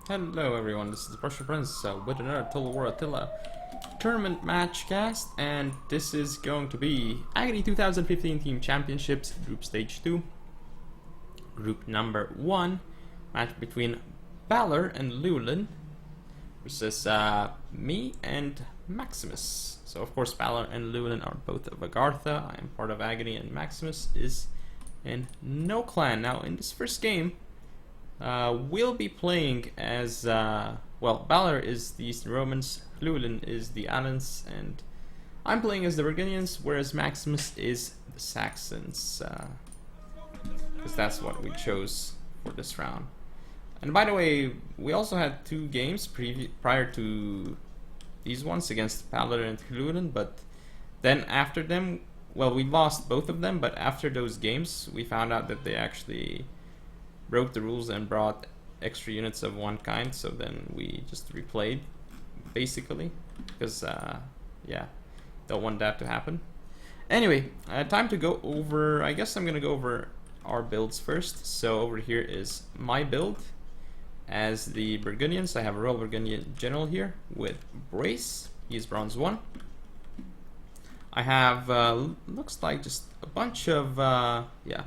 Hello everyone, this is the Prussian Prince with another Total War Attila tournament match cast, and this is going to be Aggony 2015 Team Championships Group Stage 2, Group number 1, match between Balor and Llewelin versus me and Maximus. So of course Balor and Llewelin are both of Agartha, I am part of Aggony, and Maximus is in no clan. Now in this first game, we'll be playing as, well, Balor is the Eastern Romans, Llewelin is the Alans, and I'm playing as the Burgundians, whereas Maximus is the Saxons, because that's what we chose for this round. And by the way, we also had two games prior to these ones against Balor and Llewelin, but then after them, well, we lost both of them, but after those games, we found out that they actually broke the rules and brought extra units of one kind, so then we just replayed basically because yeah, don't want that to happen. Anyway, time to go over, I guess I'm gonna go over our builds first. So over here is my build as the Burgundians. I have a Royal Burgundian General here with Brace, he's bronze 1. I have looks like just a bunch of yeah,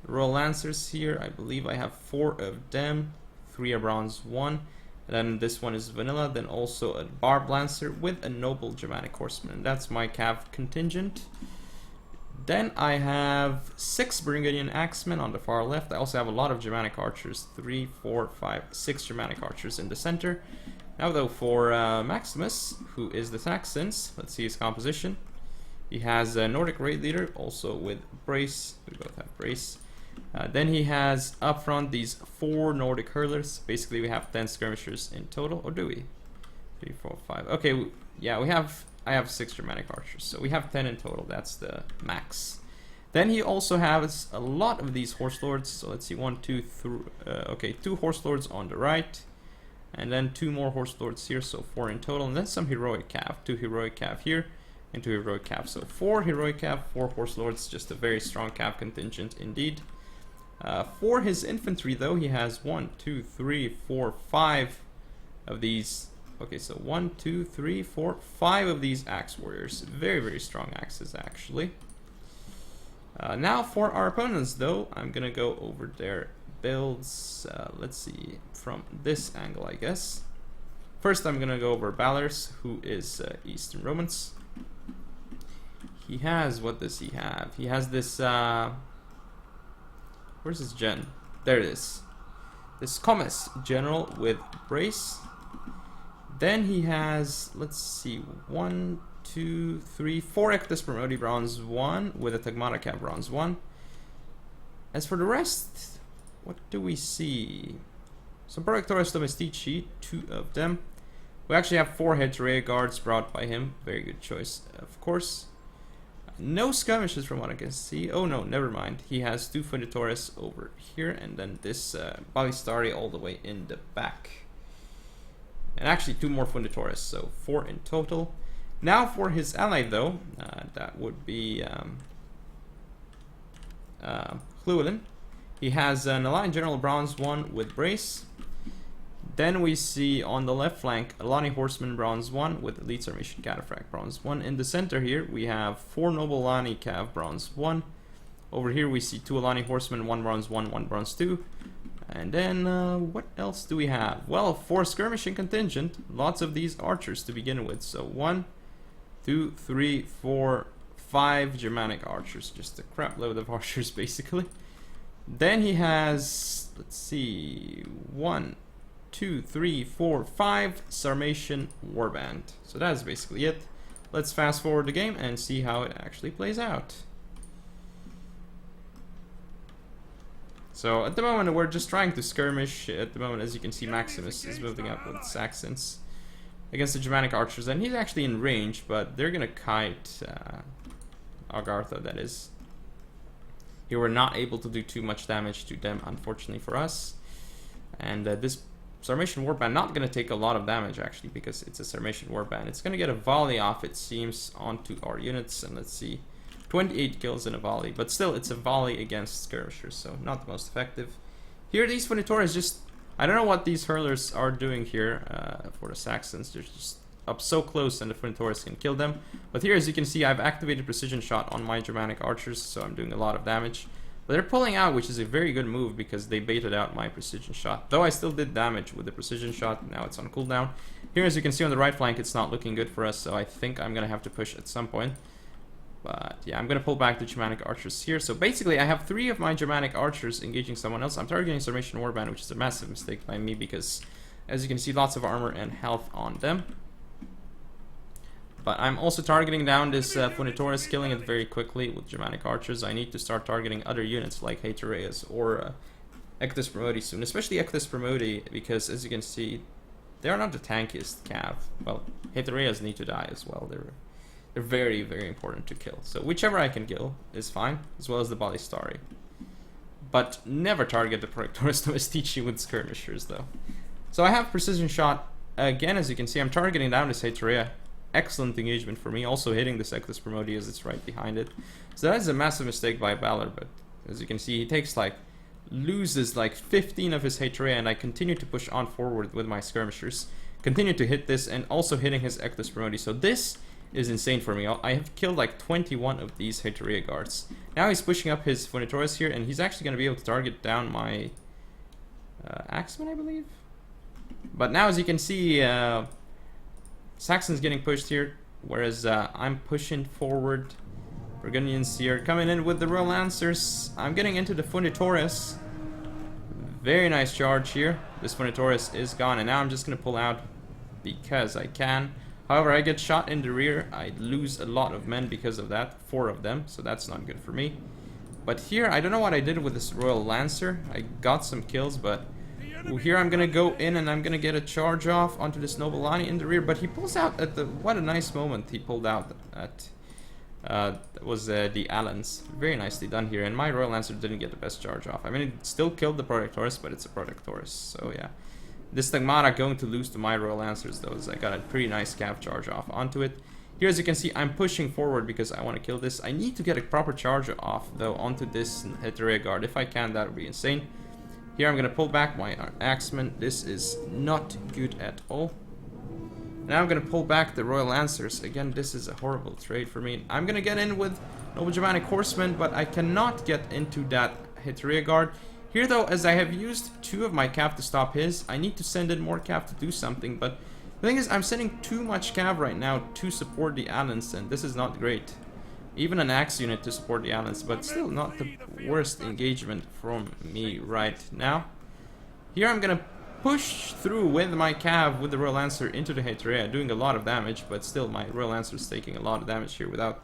Royal Lancers here. I believe I have 4 of them, 3 are bronze 1, and then this one is vanilla, then also a Barb Lancer with a Noble Germanic Horseman, and that's my Cav contingent. Then I have 6 Burgundian Axemen on the far left. I also have a lot of Germanic Archers, 3, 4, 5, 6 Germanic Archers in the center. Now though, for Maximus, who is the Saxons, let's see his composition. He has a Nordic Raid Leader, also with Brace, we both have Brace. Then he has up front these 4 Nordic Hurlers. Basically we have 10 skirmishers in total, or do we? 3, 4, 5. Okay, yeah, I have 6 Germanic Archers, so we have 10 in total. That's the max. Then he also has a lot of these Horse Lords. So let's see, 1, 2, 3. Okay, 2 Horse Lords on the right, and then 2 more Horse Lords here, so 4 in total. And then some Heroic Cav, 2 Heroic Cav here, and 2 Heroic Cav. So 4 Heroic Cav, 4 Horse Lords. Just a very strong Cav contingent indeed. For his infantry though, he has 1, 2, 3, 4, 5 of these. Okay, so 1, 2, 3, 4, 5 of these Axe Warriors. Very, very strong axes actually. Now for our opponents though, I'm gonna go over their builds. Let's see, from this angle I guess. First I'm gonna go over Balor's, who is Eastern Romans. He has, what does he have? He has this, where's his gen? There it is. This Commerce General with Brace. Then he has, let's see, 1, 2, 3, 4 Ectus Promoti bronze 1 with a Tagmata Cav bronze 1. As for the rest, what do we see? Some Prorectores Domestici, 2 of them. We actually have 4 Heterea Guards brought by him. Very good choice, of course. No skirmishes from what I can see. Oh no, never mind. He has 2 Funditores over here, and then this Ballistari all the way in the back. And actually 2 more Funditores, so 4 in total. Now for his ally though, that would be Llewelin. He has an Allied General Bronze 1 with Brace. Then we see on the left flank Alani Horseman Bronze 1 with Elite Sarmatian Cataphract Bronze 1. In the center here we have 4 Noble Alani Cav Bronze 1. Over here we see 2 Alani Horsemen, 1 Bronze 1, 1 Bronze 2. And then what else do we have? Well, for skirmishing contingent, lots of these archers to begin with. So 1, 2, 3, 4, 5 Germanic archers. Just a crap load of archers basically. Then he has, let's see, 1, 2, 3, 4, 5 Sarmatian Warband. So that's basically it. Let's fast forward the game and see how it actually plays out. So at the moment we're just trying to skirmish. At the moment, as you can see, Maximus is moving up with Saxons against the Germanic archers, and he's actually in range, but they're gonna kite Agartha, that is. Here we're not able to do too much damage to them, unfortunately for us. And this Sarmatian Warband not gonna take a lot of damage actually, because it's a Sarmatian Warband. It's gonna get a volley off, it seems, onto our units, and let's see. 28 kills in a volley, but still it's a volley against skirmishers, so not the most effective. Here these Funditores just I don't know what these hurlers are doing here for the Saxons. They're just up so close and the Funitoris can kill them. But here, as you can see, I've activated precision shot on my Germanic archers, so I'm doing a lot of damage. But they're pulling out, which is a very good move because they baited out my precision shot. Though I still did damage with the precision shot, now it's on cooldown. Here, as you can see on the right flank, it's not looking good for us, so I think I'm going to have to push at some point. But yeah, I'm going to pull back the Germanic archers here. So basically, I have 3 of my Germanic archers engaging someone else. I'm targeting Sarmatian Warband, which is a massive mistake by me because, as you can see, lots of armor and health on them. But I'm also targeting down this Funitoris, killing it very quickly with Germanic archers. I need to start targeting other units like Hatereus or Ectus Promodi soon, especially Ectus Promodi, because as you can see, they are not the tankiest cav. Well, Hatereus need to die as well. They're very, very important to kill. So whichever I can kill is fine, as well as the Ballistari. But never target the Projectoris Domestici with skirmishers, though. So I have precision shot again. As you can see, I'm targeting down this Haterea. Excellent engagement for me, also hitting the Ectus Promodi as it's right behind it. So that is a massive mistake by Balor, but as you can see, he takes loses 15 of his Haterea, and I continue to push on forward with my skirmishers. Continue to hit this, and also hitting his Ectus Promodi. So this is insane for me. I have killed 21 of these Haterea guards. Now he's pushing up his Funitoris here, and he's actually going to be able to target down my Axeman, I believe. But now, as you can see, Saxon's getting pushed here, whereas I'm pushing forward. Burgundians here coming in with the Royal Lancers. I'm getting into the Funitoris. Very nice charge here. This Funitoris is gone, and now I'm just going to pull out because I can. However, I get shot in the rear. I lose a lot of men because of that. 4 of them, so that's not good for me. But here, I don't know what I did with this Royal Lancer. I got some kills, but here I'm gonna go in and I'm gonna get a charge off onto this Nobilani in the rear, but he pulls out at the, what a nice moment he pulled out at, that was the Allens. Very nicely done here, and my Royal Lancer didn't get the best charge off. I mean, it still killed the Projectoris, but it's a Projectoris, so yeah. This Stigmata going to lose to my Royal Lancers, though, as I got a pretty nice cav charge off onto it. Here, as you can see, I'm pushing forward because I want to kill this. I need to get a proper charge off, though, onto this Haterea guard. If I can, that would be insane. Here I'm going to pull back my Axeman. This is not good at all. Now I'm going to pull back the Royal Lancers. Again, this is a horrible trade for me. I'm going to get in with Noble Germanic Horsemen, but I cannot get into that Haterea guard. Here, though, as I have used 2 of my cav to stop his, I need to send in more cav to do something. But the thing is, I'm sending too much cav right now to support the Allens, and this is not great. Even an axe unit to support the Allens, but still not the worst engagement from me right now. Here I'm gonna push through with my cav with the Royal Lancer into the Haterea, doing a lot of damage, but still my Royal Lancer is taking a lot of damage here without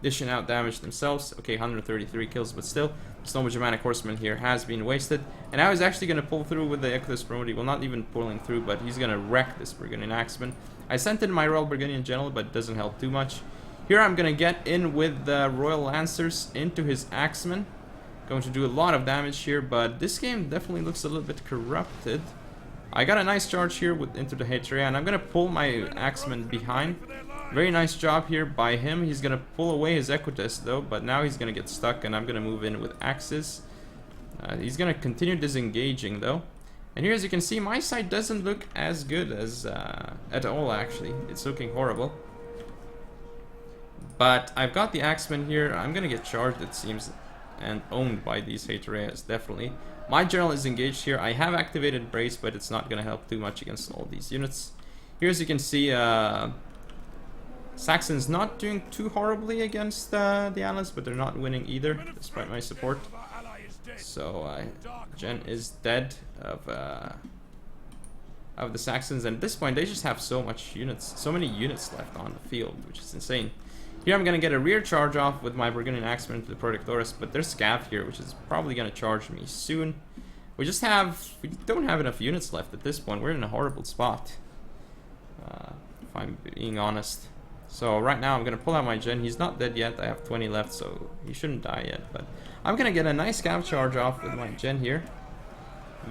dishing out damage themselves. Okay, 133 kills, but still, the Noble Germanic Horseman here has been wasted. And I was actually gonna pull through with the Ectus Promodi, well, not even pulling through, but he's gonna wreck this Burgundian Axeman. I sent in my Royal Burgundian General, but it doesn't help too much. Here I'm going to get in with the Royal Lancers into his Axeman. Going to do a lot of damage here, but this game definitely looks a little bit corrupted. I got a nice charge here into the Haterea, and I'm going to pull my Axeman behind. Very nice job here by him. He's going to pull away his Equites, though, but now he's going to get stuck, and I'm going to move in with axes. He's going to continue disengaging, though. And here, as you can see, my side doesn't look as good as at all, actually. It's looking horrible. But I've got the Axeman here. I'm gonna get charged, it seems, and owned by these Hatereas, definitely. My general is engaged here. I have activated Brace, but it's not gonna help too much against all these units. Here, as you can see, Saxon's not doing too horribly against the Allens, but they're not winning either, despite my support. So, Gen is dead of the Saxons, and at this point, they just have so many units left on the field, which is insane. Here I'm going to get a rear charge off with my Burgundian Axeman to the Projectoris, but there's Scav here, which is probably going to charge me soon. We don't have enough units left at this point. We're in a horrible spot, if I'm being honest. So right now I'm going to pull out my Gen. He's not dead yet. I have 20 left, so he shouldn't die yet. But I'm going to get a nice Scav charge off with my Gen here.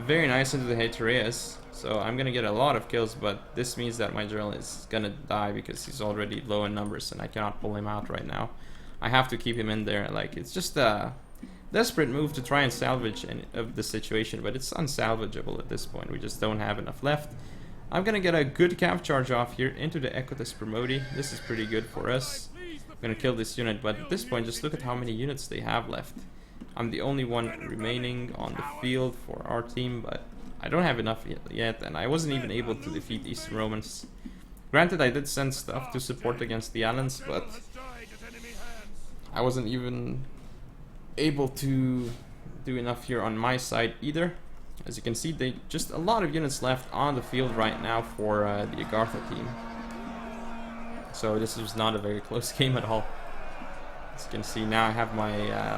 Very nice into the Hatereas. So I'm gonna get a lot of kills, but this means that my general is gonna die because he's already low in numbers and I cannot pull him out right now. I have to keep him in there. Like, it's just the desperate move to try and salvage any of the situation, but it's unsalvageable at this point. We just don't have enough left. I'm gonna get a good cav charge off here into the Equitus Promoti. This is pretty good for us. I'm gonna kill this unit, but at this point, just look at how many units they have left. I'm the only one remaining on the field for our team, but I don't have enough yet, and I wasn't even able to defeat Eastern Romans. Granted, I did send stuff to support against the Alans, but I wasn't even able to do enough here on my side either. As you can see, they just a lot of units left on the field right now for the Agartha team. So this was not a very close game at all. As you can see, now I have my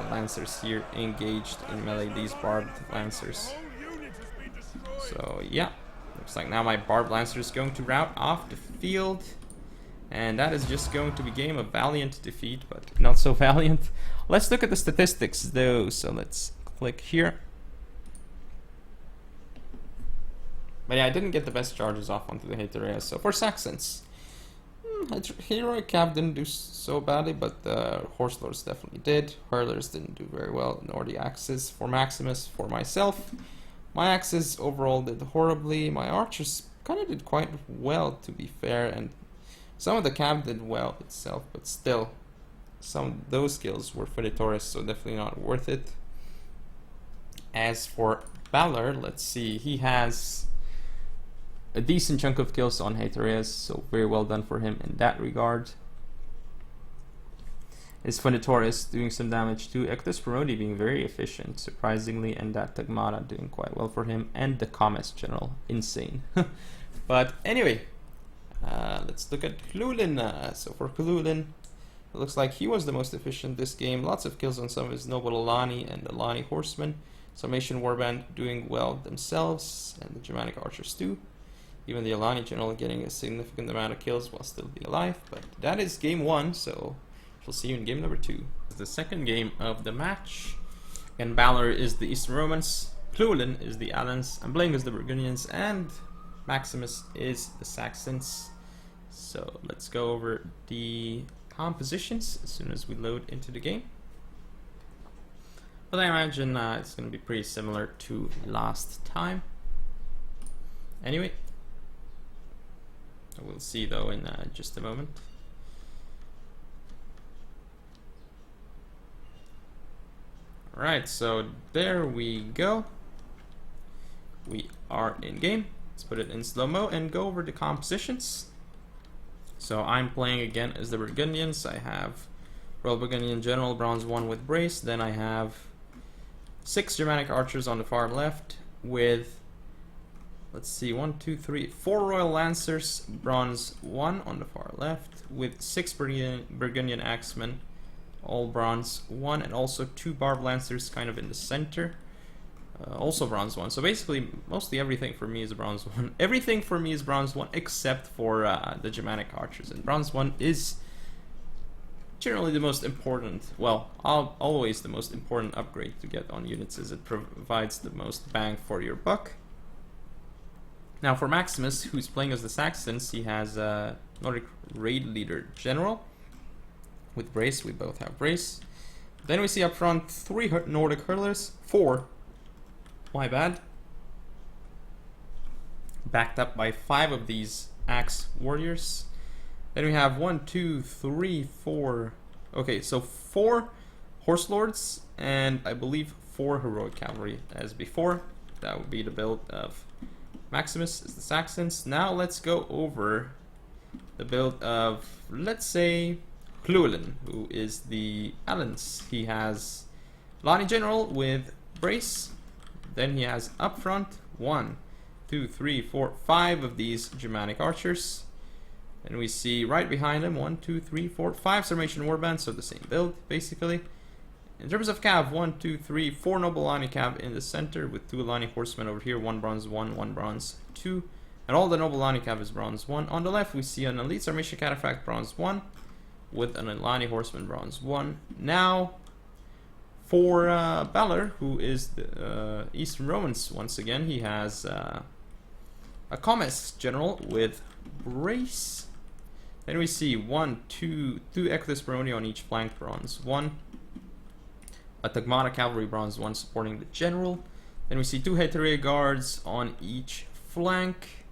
Lancers here engaged in melee, these barbed Lancers. So yeah, looks like now my barbed Lancer is going to rout off the field. And that is just going to be game of valiant defeat, but not so valiant. Let's look at the statistics though, so let's click here. But yeah, I didn't get the best charges off onto the Hatereas. So for Saxons, Heroic Cav didn't do so badly, but the Horse Lords definitely did. Hurlers didn't do very well, nor the Axes. For Maximus, for myself, my Axes overall did horribly. My Archers kind of did quite well, to be fair, and some of the Cav did well itself, but still, some of those skills were for the Taurus, so definitely not worth it. As for Balor, let's see, he has a decent chunk of kills on Hatereas, so very well done for him in that regard. His Funditaurus doing some damage too. Equitus Promoti being very efficient, surprisingly, and that Tagmata doing quite well for him, and the Comes General, insane. But anyway, let's look at Llewelin. So for Llewelin, it looks like he was the most efficient this game. Lots of kills on some of his noble Alani and Alani Horsemen. Summation Warband doing well themselves, and the Germanic Archers too. Even the Alani General getting a significant amount of kills while still being alive. But that is game 1, so we'll see you in game number 2. The second game of the match. And Balor is the Eastern Romans, Llewelin is the Alans, I'm playing as the Burgundians, and Maximus is the Saxons. So let's go over the compositions as soon as we load into the game. But I imagine it's going to be pretty similar to last time. Anyway, we'll see though in just a moment. Alright, so there we go. We are in game. Let's put it in slow-mo and go over the compositions. So I'm playing again as the Burgundians. I have Royal Burgundian General, Bronze 1 with Brace. Then I have 6 Germanic Archers on the far left with, let's see, 4 Royal Lancers, Bronze 1 on the far left, with 6 Burgundian Axemen, all Bronze 1, and also 2 Barbed Lancers kind of in the center, also Bronze 1. So basically, mostly everything for me is Bronze 1. Everything for me is Bronze 1 except for the Germanic Archers, and Bronze 1 is generally the most important, well, always the most important upgrade to get on units, as it provides the most bang for your buck. Now for Maximus, who's playing as the Saxons, he has Nordic Raid Leader General with Brace. We both have Brace. Then we see up front 3 Nordic Hurlers, 4, my bad, backed up by 5 of these Axe Warriors. Then we have 1, 2, 3, 4, okay, so 4 Horse Lords, and I believe 4 Heroic Cavalry as before. That would be the build of Maximus is the Saxons. Now let's go over the build of, let's say, Llewelin, who is the Alans. He has Lani General with Brace. Then he has up front 1, 2, 3, 4, 5 of these Germanic Archers. And we see right behind him 1, 2, 3, 4, 5 Sarmatian Warbands, so the same build basically. In terms of Cav, 1, 2, 3, 4 Noble Alani Cav in the center with 2 Alani Horsemen over here, 1 Bronze 1, 1 Bronze 2. And all the Noble Alani Cav is Bronze 1. On the left we see an Elite Sarmatian Cataphract Bronze 1 with an Alani Horseman Bronze 1. Now for Balor, who is the Eastern Romans once again, he has a Comes General with Brace. Then we see 2 Equitus Promoti on each flank, Bronze 1. a Tagmata Cavalry Bronze 1 supporting the General. Then we see 2 Heteria Guards on each flank.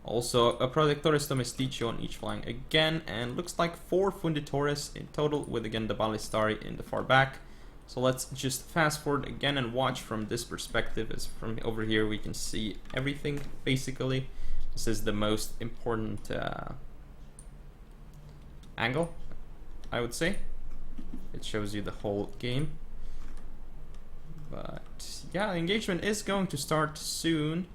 Also a Protectores Domesticio on each flank again, and looks like 4 Funditores in total, with again the Ballistari in the far back. So let's just fast forward again and watch from this perspective, as from over here we can see everything basically. This is the most important angle, I would say. It shows you the whole game. But yeah, engagement is going to start soon,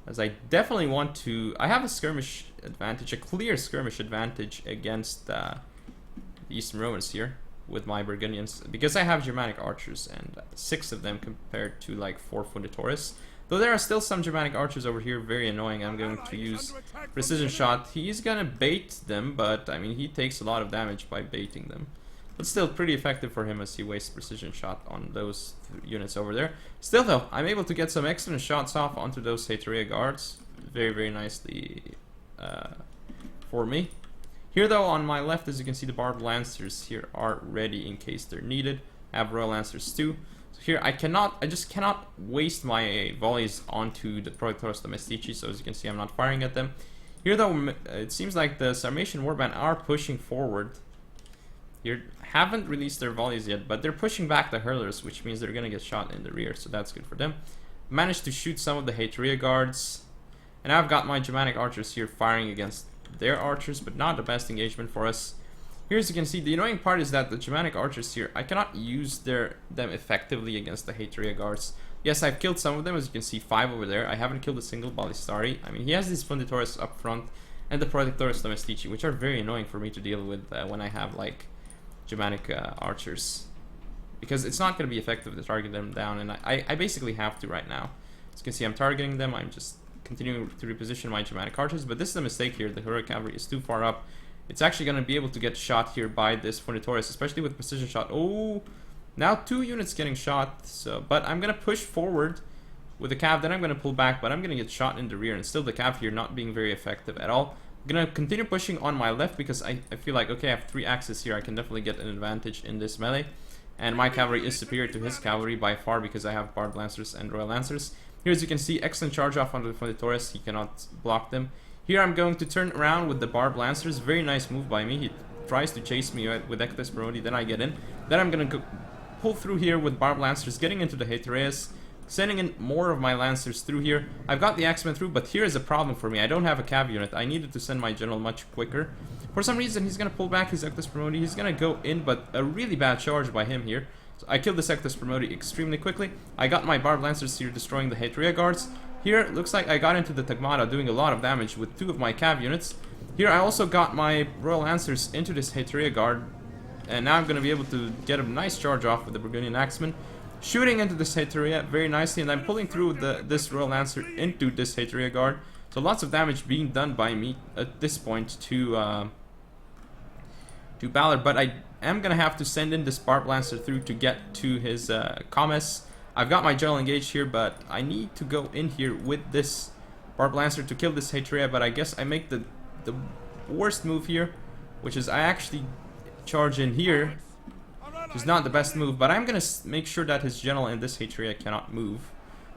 as I definitely want to... I have a skirmish advantage, a clear skirmish advantage against the Eastern Romans here with my Burgundians, because I have Germanic archers, and 6 of them compared to like 4 Funditores. Though there are still some Germanic archers over here, very annoying. I'm going to use precision shot. He's gonna bait them, but I mean he takes a lot of damage by baiting them. But still pretty effective for him, as he wastes precision shot on those units over there. Still though, I'm able to get some excellent shots off onto those Heteria Guards. Very, very nicely for me. Here though, on my left, as you can see, the Barbed Lancers here are ready in case they're needed. I have Royal Lancers too. So here I just cannot waste my volleys onto the Protectores Domestici, so as you can see I'm not firing at them. Here though, it seems like the Sarmatian Warband are pushing forward. Here, haven't released their volleys yet, but they're pushing back the hurlers, which means they're gonna get shot in the rear, so that's good for them. Managed to shoot some of the Heteria Guards, and I've got my Germanic archers here firing against their archers, but not the best engagement for us. Here, as you can see, the annoying part is that the Germanic archers here, I cannot use them effectively against the Heteria Guards. Yes, I've killed some of them, as you can see, 5 over there. I haven't killed a single Ballistari. I mean, he has these Funditores up front and the Protectores Domestici, which are very annoying for me to deal with when I have like Germanic archers, because it's not going to be effective to target them down, and I basically have to right now. As you can see, I'm targeting them. I'm just continuing to reposition my Germanic archers, but this is a mistake here. The Heroic Cavalry is too far up. It's actually going to be able to get shot here by this Funditores, especially with precision shot. Oh, now 2 units getting shot. So, but I'm going to push forward with the Cav, then I'm going to pull back, but I'm going to get shot in the rear, and still the Cav here not being very effective at all. I'm going to continue pushing on my left, because I feel like, okay, I have 3 axes here. I can definitely get an advantage in this melee. And my cavalry is superior to his cavalry by far, because I have Barbed Lancers and Royal Lancers. Here, as you can see, excellent charge off onto the Funditores. He cannot block them. Here I'm going to turn around with the Barbed Lancers. Very nice move by me. He tries to chase me with Ectus Brody, then I get in. Then I'm going to pull through here with Barbed Lancers, getting into the Hetereas, sending in more of my Lancers through here. I've got the Axemen through, but here is a problem for me. I don't have a cav unit. I needed to send my general much quicker. For some reason, he's going to pull back his Ectus Brody. He's going to go in, but a really bad charge by him here. So I killed this Ectus Brody extremely quickly. I got my Barbed Lancers here destroying the Heteria Guards. Here, it looks like I got into the Tagmata, doing a lot of damage with 2 of my cav units. Here, I also got my Royal Lancers into this Heteria Guard, and now I'm going to be able to get a nice charge off with the Burgundian Axemen, shooting into this Heteria very nicely, and I'm pulling through this Royal Lancer into this Heteria Guard. So lots of damage being done by me at this point to Balor, but I am going to have to send in this Barbed Lancer through to get to his commerce. I've got my general engaged here, but I need to go in here with this Barbed Lancer to kill this Heteria, but I guess I make the worst move here, which is I actually charge in here, which is not the best move, but I'm going to make sure that his general and this Heteria cannot move.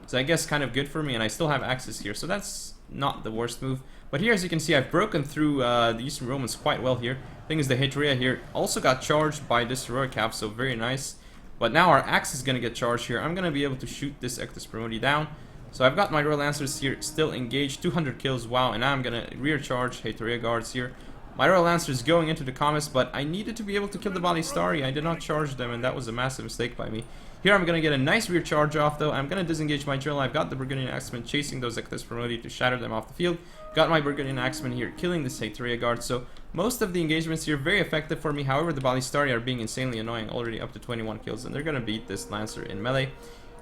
So I guess kind of good for me, and I still have access here, so that's not the worst move. But here, as you can see, I've broken through the Eastern Romans quite well here. Thing is, the Heteria here also got charged by this Heroic Cav, so very nice. But now our axe is going to get charged here. I'm going to be able to shoot this Ectus Promodi down. So I've got my Royal Lancers here still engaged, 200 kills, wow, and now I'm going to rear charge Heteria Guards here. My Royal Lancers going into the commerce, but I needed to be able to kill the Ballistari. I did not charge them, and that was a massive mistake by me. Here I'm going to get a nice rear charge off, though. I'm going to disengage my general. I've got the Burgundian Axemen chasing those Ectus Promodi to shatter them off the field. Got my Burgundian Axemen here killing this Heteria Guard. So most of the engagements here very effective for me. However, the Ballistari are being insanely annoying, already up to 21 kills, and they're going to beat this Lancer in melee.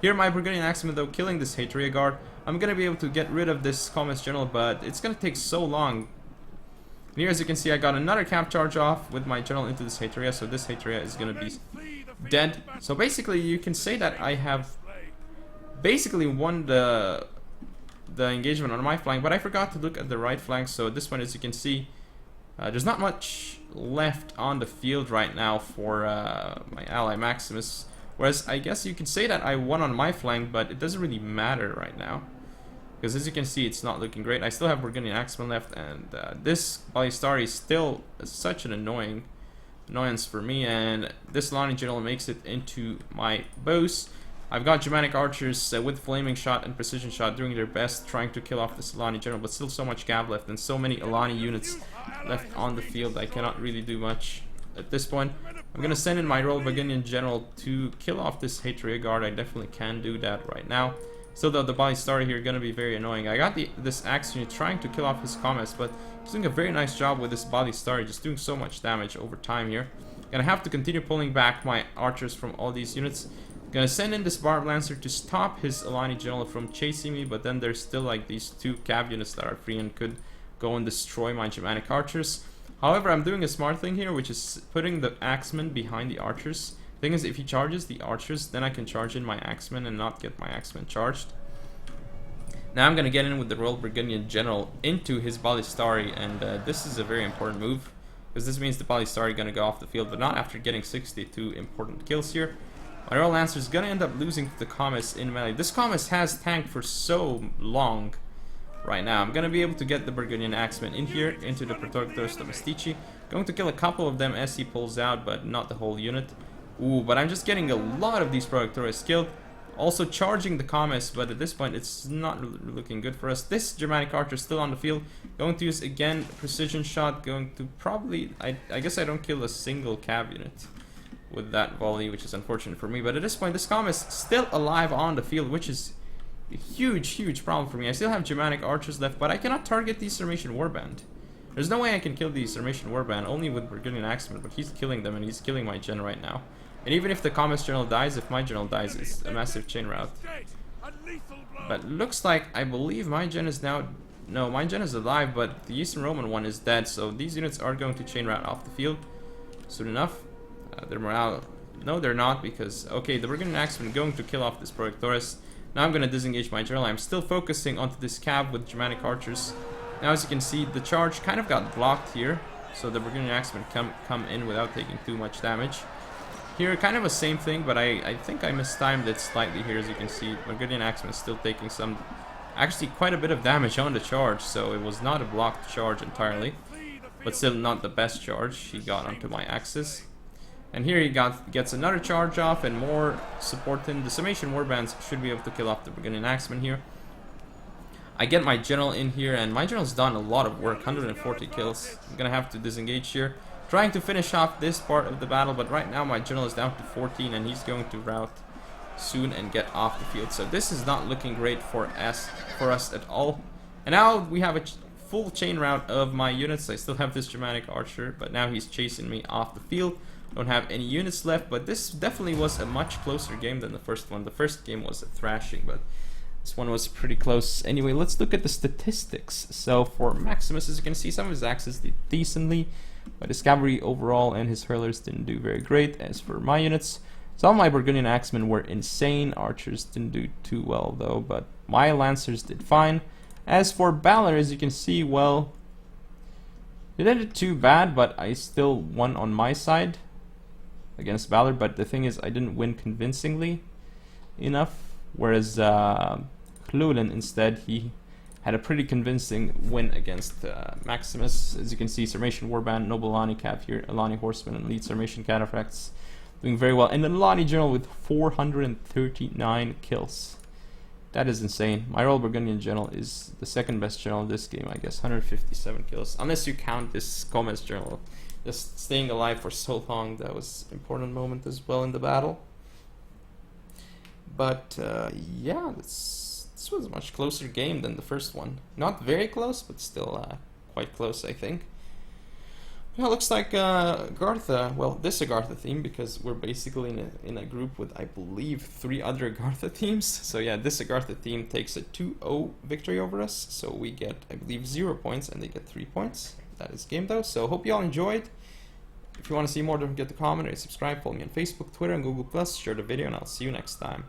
Here my Burgundian Axemen, though, killing this Heteria Guard. I'm going to be able to get rid of this Commerce General, but it's going to take so long. And here, as you can see, I got another camp charge off with my general into this Heteria, so this Heteria is going to be dead. So basically, you can say that I have basically won the engagement on my flank, but I forgot to look at the right flank. So at this point, as you can see, there's not much left on the field right now for my ally Maximus. Whereas I guess you could say that I won on my flank, but it doesn't really matter right now. Because as you can see, it's not looking great. I still have Burgundian Axeman left, and this Balistari is still such an annoyance for me, and this Alani General makes it into my bows. I've got Germanic archers with flaming shot and precision shot doing their best trying to kill off this Alani General, but still so much cav left and so many Alani units left on the field. I cannot really do much at this point. I'm gonna send in my Royal Burgundian General to kill off this Hatria Guard. I definitely can do that right now. Still though, the Balistari here gonna be very annoying. I got this axe unit trying to kill off his comets, but he's doing a very nice job with this Balistari, just doing so much damage over time here. Gonna have to continue pulling back my archers from all these units. Gonna send in this Barb Lancer to stop his Alani General from chasing me, but then there's still like these 2 cav units that are free and could go and destroy my Germanic archers. However, I'm doing a smart thing here, which is putting the Axemen behind the archers. Thing is, if he charges the archers, then I can charge in my Axemen and not get my Axemen charged. Now I'm gonna get in with the Royal Burgundian General into his Balistari, and this is a very important move, because this means the Balistari gonna go off the field, but not after getting 62 important kills here. My Royal Lancer is gonna end up losing to the Comus in melee. This Comus has tanked for so long right now. I'm gonna be able to get the Burgundian Axeman in here into the Protectors Domestici. Going to kill a couple of them as he pulls out, but not the whole unit. Ooh, but I'm just getting a lot of these Protectores killed. Also charging the Comus, but at this point it's not looking good for us. This Germanic archer is still on the field. Going to use again precision shot. Going to probably, I guess I don't kill a single cav unit with that volley, which is unfortunate for me. But at this point, this Comus is still alive on the field, which is a huge problem for me. I still have Germanic archers left, but I cannot target the Sarmatian Warband. There's no way I can kill the Sarmatian Warband, only with Burgundian Axeman, but he's killing them, and he's killing my gen right now. And even if the Comus General dies, if my General dies, it's a massive chain route. But looks like, I believe my gen is now... No, my gen is alive, but the Eastern Roman one is dead, so these units are going to chain route off the field soon enough. Their morale... No, they're not, because... Okay, the Burgundian Axeman going to kill off this Protectores. Now I'm going to disengage my General. I'm still focusing onto this cav with Germanic archers. Now, as you can see, the charge kind of got blocked here, so the Burgundian Axemen come in without taking too much damage. Here, kind of the same thing, but I think I mistimed it slightly here. As you can see, Burgundian Axemen is still taking some, actually quite a bit of damage on the charge, so it was not a blocked charge entirely, but still not the best charge he got onto my axis. And here he gets another charge off and more support in. The Sarmatian Warbands should be able to kill off the Burgundian Axemen here. I get my General in here, and my General's done a lot of work, 140 kills. I'm gonna have to disengage here, trying to finish off this part of the battle, but right now my General is down to 14 and he's going to rout soon and get off the field. So this is not looking great for us at all. And now we have a full chain route of my units. I still have this Germanic archer, but now he's chasing me off the field. Don't have any units left, but this definitely was a much closer game than the first one. The first game was a thrashing, but this one was pretty close. Anyway, let's look at the statistics. So for Maximus, as you can see, some of his axes did decently, but his cavalry overall and his hurlers didn't do very great. As for my units, some of my Burgundian Axemen were insane. Archers didn't do too well though, but my Lancers did fine. As for Balor, as you can see, well, they didn't do too bad, but I still won on my side against Balor. But the thing is, I didn't win convincingly enough, whereas Llewelin instead, he had a pretty convincing win against Maximus. As you can see, Sarmatian Warband, Noble Alani Cav here, Alani Horseman, and Lead Sarmatian Cataphracts doing very well. And the Alani General with 439 kills. That is insane. My Royal Burgundian General is the second best general in this game, I guess. 157 kills. Unless you count this Gomez General. Just staying alive for so long, that was an important moment as well in the battle. But yeah, this was a much closer game than the first one. Not very close, but still quite close, I think. Yeah, looks like Gartha, well, this Agartha theme, because we're basically in a group with, I believe, 3 other Agartha teams. So yeah, this Agartha team takes a 2-0 victory over us. So we get, I believe, 0 points, and they get 3 points. That is game though. So hope you all enjoyed. If you want to see more, don't forget to comment or subscribe. Follow me on Facebook, Twitter, and Google+. Share the video, and I'll see you next time.